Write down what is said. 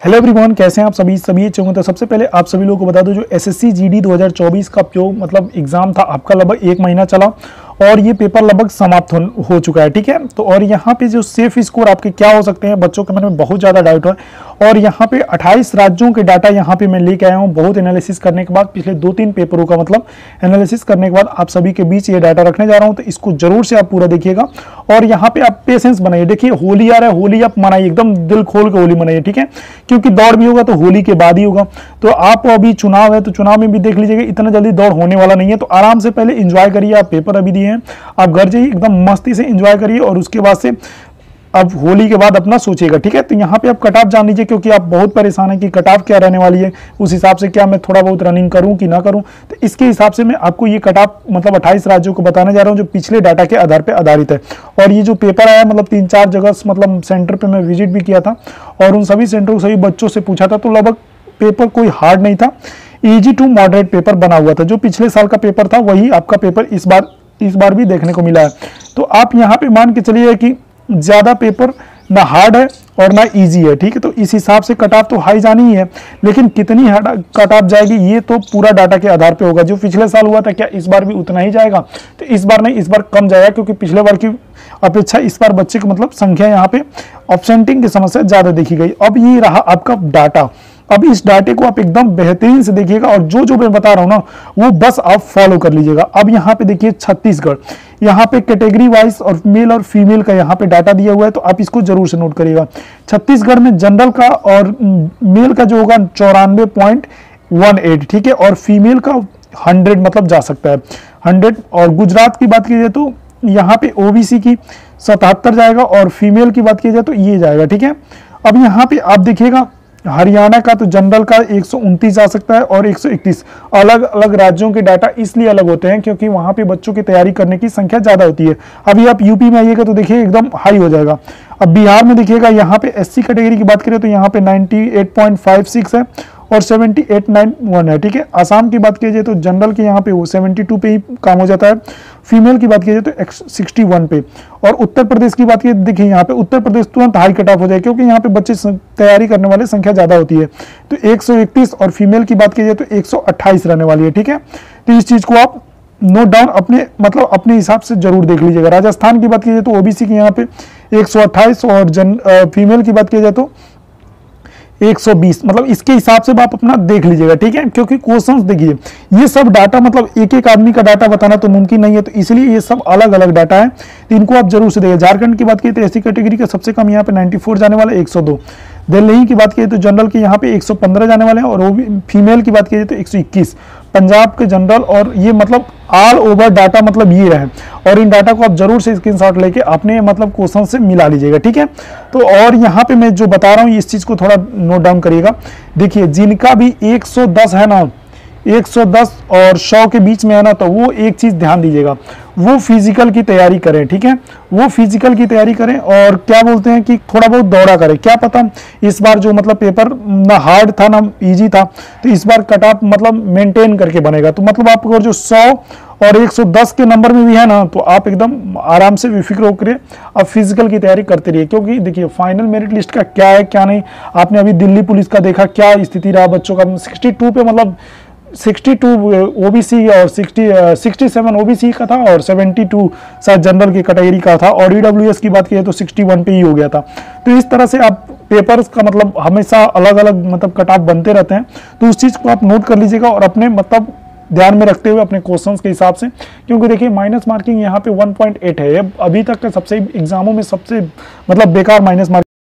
Hello everyone, कैसे हैं आप सभी अच्छे होंगे। तो सबसे पहले आप सभी लोगों को बता दूं, जो एसएससी जीडी 2024 का जो मतलब एग्जाम था आपका, लगभग 1 महीना चला और ये पेपर लगभग समाप्त हो चुका है। ठीक है, तो और यहाँ पे जो सेफ स्कोर आपके क्या हो सकते हैं, बच्चों के मन में बहुत ज़्यादा डाउट है। और यहाँ पे 28 राज्यों के डाटा यहाँ पे मैं लेके आया हूँ। बहुत एनालिसिस करने के बाद, पिछले 2-3 पेपरों का मतलब एनालिसिस करने के बाद आप सभी के बीच ये डाटा रखने जा रहा हूँ। तो इसको जरूर से आप पूरा देखिएगा और यहाँ पे आप पेशेंस बनाइए। देखिए, होली आ रहा है, होली आप मनाइए, एकदम दिल खोल के होली मनाइए। ठीक है, क्योंकि दौड़ भी होगा तो होली के बाद ही होगा। तो आप अभी चुनाव है तो चुनाव में भी देख लीजिएगा, इतना जल्दी दौड़ होने वाला नहीं है। तो आराम से पहले एंजॉय करिए। आप पेपर अभी दिए हैं, आप घर जाइए, एकदम मस्ती से एंजॉय करिए और उसके बाद से अब होली के बाद अपना सोचिएगा। ठीक है, तो यहाँ पे आप कट ऑफ जान लीजिए, क्योंकि आप बहुत परेशान है कि कट ऑफ क्या रहने वाली है, उस हिसाब से क्या मैं थोड़ा बहुत रनिंग करूं कि ना करूं। तो इसके हिसाब से मैं आपको ये कट ऑफ मतलब 28 राज्यों को बताने जा रहा हूं, जो पिछले डाटा के आधार पर आधारित है। और ये जो पेपर आया, मतलब 3-4 जगह मतलब सेंटर पर मैं विजिट भी किया था और उन सभी सेंटरों सभी बच्चों से पूछा था, तो लगभग पेपर कोई हार्ड नहीं था, ईजी टू मॉडरेट पेपर बना हुआ था। जो पिछले साल का पेपर था वही आपका पेपर इस बार भी देखने को मिला है। तो आप यहाँ पे मान के चलिए कि ज्यादा पेपर ना हार्ड है और ना इजी है। ठीक है, तो इस हिसाब से कट ऑफ तो हाई जानी ही है, लेकिन कितनी कट ऑफ जाएगी ये तो पूरा डाटा के आधार पे होगा। जो पिछले साल हुआ था, क्या इस बार भी उतना ही जाएगा? तो इस बार नहीं, इस बार कम जाएगा, क्योंकि पिछले बार की अपेक्षा इस बार बच्चे की मतलब संख्या यहाँ पे एब्सेंटिंग की समस्या ज्यादा देखी गई। अब ये रहा आपका डाटा। अब इस डाटे को आप एकदम बेहतरीन से देखिएगा और जो जो मैं बता रहा हूं ना, वो बस आप फॉलो कर लीजिएगा। अब यहाँ पे देखिए छत्तीसगढ़, यहाँ पे कैटेगरी वाइज और मेल और फीमेल का यहाँ पे डाटा दिया हुआ है, तो आप इसको जरूर से नोट करिएगा। छत्तीसगढ़ में जनरल का और मेल का जो होगा 94.18, ठीक है, और फीमेल का 100 मतलब जा सकता है 100। और गुजरात की बात की जाए तो यहाँ पे ओबीसी की 77 जाएगा और फीमेल की बात की जाए तो ये जाएगा। ठीक है, अब यहाँ पे आप देखिएगा हरियाणा का तो जनरल का 129 आ सकता है और 131। अलग अलग राज्यों के डाटा इसलिए अलग होते हैं क्योंकि वहां पे बच्चों की तैयारी करने की संख्या ज्यादा होती है। अभी आप यूपी में आइएगा तो देखिए एकदम हाई हो जाएगा। अब बिहार में देखिएगा, यहाँ पे एससी कैटेगरी की बात करें तो यहाँ पे 98.56 है और 7891 है। ठीक है, आसाम की बात की जाए तो जनरल के यहाँ पे वो 72 पे ही काम हो जाता है, फीमेल की बात की जाए तो 61 पे। और उत्तर प्रदेश की बात की देखिए, यहाँ पे उत्तर प्रदेश तुरंत हाई कट ऑफ हो जाए, क्योंकि यहाँ पे बच्चे तैयारी करने वाले संख्या ज्यादा होती है। तो 131 और फीमेल की बात की जाए तो 128 रहने वाली है। ठीक है, तो इस चीज को आप नोट डाउन अपने हिसाब से जरूर देख लीजिएगा। राजस्थान की बात की जाए तो ओबीसी की यहाँ पे 128 और फीमेल की बात की जाए तो 120, मतलब इसके हिसाब से आप अपना देख लीजिएगा। ठीक है, क्योंकि क्वेश्चंस देखिए, ये सब डाटा मतलब एक एक आदमी का डाटा बताना तो मुमकिन नहीं है, तो इसलिए ये सब अलग अलग डाटा है, तो इनको आप जरूर से देखिए। झारखंड की बात की तो एससी कैटेगरी का सबसे कम यहाँ पे 94 जाने वाला है, 102। दिल्ली की बात की तो जनरल के यहाँ पे 115 जाने वाले हैं और वो भी फीमेल की बात की तो 121। पंजाब के जनरल, और ये मतलब ऑल ओवर डाटा मतलब ये रहे, और इन डाटा को आप जरूर से स्क्रीनशॉट लेके अपने मतलब क्वेश्चन से मिला लीजिएगा। ठीक है, तो और यहाँ पे मैं जो बता रहा हूँ इस चीज को थोड़ा नोट डाउन करिएगा। देखिए, जिनका भी 110 है ना, 110 और 100 के बीच में है ना, तो वो एक चीज ध्यान दीजिएगा, वो फिजिकल की तैयारी करें। ठीक है, वो फिजिकल की तैयारी करें और क्या बोलते हैं कि थोड़ा बहुत दौड़ा करें। क्या पता इस बार जो मतलब पेपर ना हार्ड था ना इजी था, तो इस बार कट ऑफ मतलब मेंटेन करके बनेगा। तो मतलब आप अगर जो 100 और 110 के नंबर में भी है ना, तो आप एकदम आराम से बेफिक्र होकर आप फिजिकल की तैयारी करते रहिए। क्योंकि देखिए, फाइनल मेरिट लिस्ट का क्या है क्या नहीं, आपने अभी दिल्ली पुलिस का देखा क्या स्थिति रहा बच्चों का। 62 पे मतलब 62 ओबीसी और 67 ओबीसी का था और 72 शायद जनरल की कैटेगरी का था, और ईडब्ल्यूएस की बात की तो 61 पे ही हो गया था। तो इस तरह से आप पेपर्स का मतलब हमेशा अलग अलग मतलब कट ऑफ बनते रहते हैं, तो उस चीज को आप नोट कर लीजिएगा और अपने मतलब ध्यान में रखते हुए अपने क्वेश्चंस के हिसाब से। क्योंकि देखिए, माइनस मार्किंग यहाँ पे 1.8 है, अभी तक का सबसे एग्जामों में सबसे मतलब बेकार माइनस मार्किंग